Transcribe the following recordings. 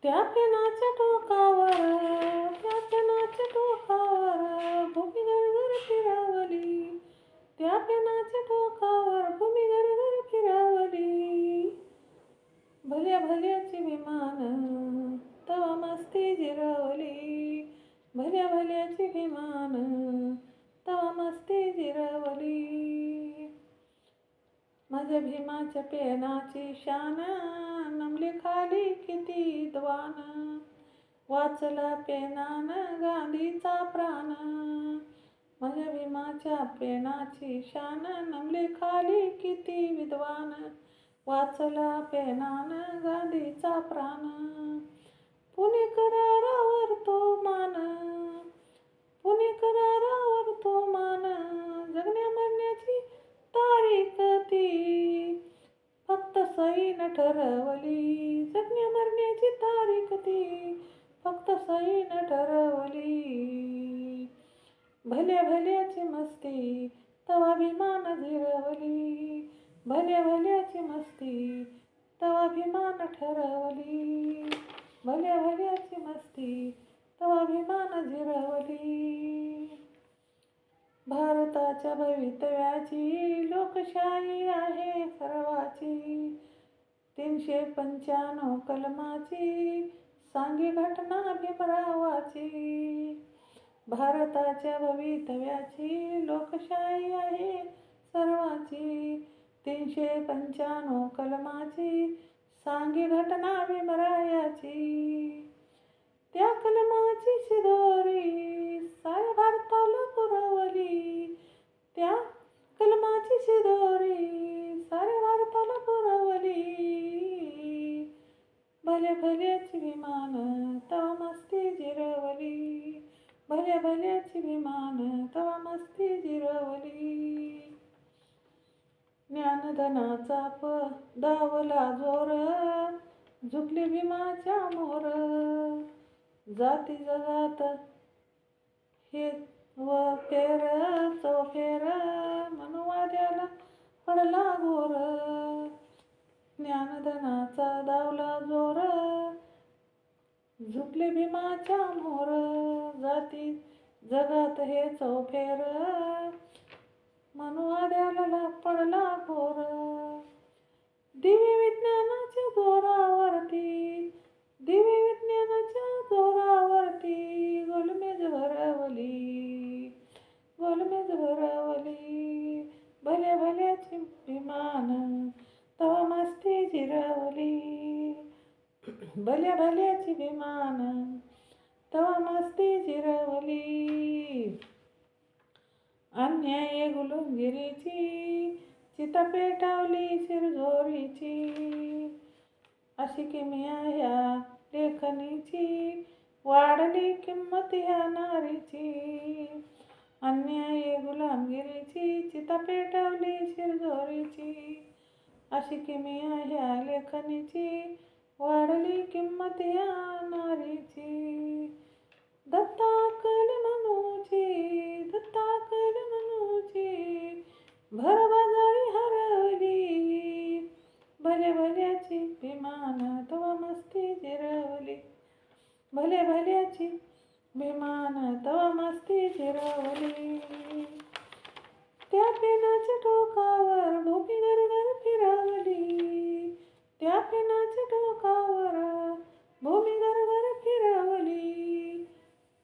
त्या पेनाच्या टोकावर, त्या पेनाच्या टोकावर भूमी गरगर फिरावली. त्या पेनाच्या टोकावर भूमी गरगर फिरावली. भल्या भल्याची विमान तवा मस्ती जिरवली. भल्या भल्याची विमान तवा मस्ती जिरवली. माझ्या भीमाच्या पेनाची शान नमली खाली किती विद्वान. वाचला पेनान गांधीचा प्राण. माझ्या भीमाच्या पेनाची शान नमली खाली किती विद्वान. वाचला पेनान गांधीचा प्राण. पुणे करारावर तो मान, पुणे करारावर तो मान. जगण्या मरण्याची तारीख ती फक्त सईन ठरवली. जगण्या मरण्याची तारीख ती फक्त सईन ठरवली. भल्या भल्याची मस्ती तवा विमान जिरवली. भल्या भल्याची मस्ती तवा विमान ठरवली. भल्या भल्याची मस्ती तवा विमान जिरवली. भारताच्या भवितव्याची लोकशाही आहे सर्वाची. 395 कलमाची सांगी घटना भीमरावाची. भारताच्या भवितव्याची लोकशाही आहे सर्वाची. 395 कलमाची सांगी घटना भीमरायाची. त्या कलमाची शिदोरी साऱ्या भारताला पुरवली. त्या कलमाची शिदोरी साऱ्या भारताला पुरवली. भल्या भल्याची विमान तवा मस्ती जिरवली. भल्या भल्याची विमान तवा मस्ती जिरवली. ज्ञानधनाचा दावला जोर झुकली भीमाच्या मोर. जाती जगात हे व फेर चौफेर मनुवाद्याला पडला घोर. ज्ञानधनाचा दावला जोर झुकले भीमाच्या मोर. जाती जगात हे चौफेर मनुवाद्याला पडला घोर. दिव्य विज्ञानाच्या जोरावरती, दिव्य विज्ञानाच्या जोरावरती गोलमेज भरवली. गोलमेज भरवली. भल्या भल्याची विमान तवा मस्ती जिरवली. भल्या भल्याची विमान तवा मस्ती जिरवली. अन्याय गुलुगिरीची चिता पेटावली शिरजोरीची. अशी किमया ह्या लेखणीची वाढली किंमत ह्या नारीची. अन्याय गुलामगिरीची चिता पेटावली शिरजोरीची. अशी किमया ह्या लेखणीची वाढली किंमत ह्या नारीची. दत्ताकल मनूची, दत्ताकल मनूची भर बाजारी हरवली. भल्या भल्याची विमान तवा मस्ती जिरवली. भल्या भल्याची विमान तवा मस्ती जिरवली. त्या पेनाच्या टोकावर भूमी गरगर फिरवली. त्या पेनाच्या टोकावर भूमी गरगर फिरवली.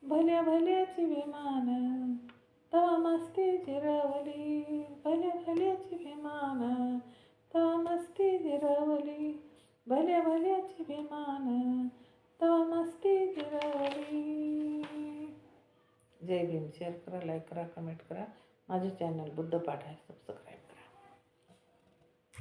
भल्या भल्याची विमान तवा मस्ती जिरवली. भल्या भल्याची विमान तवा मस्ती जिरवली. भल्या भल्याची विमान तवा मस्ती जिरवली. जय भीम. शेअर करा, लाईक करा, कमेंट करा. माझे चॅनल बुद्ध पाठ आहे, सबस्क्राईब.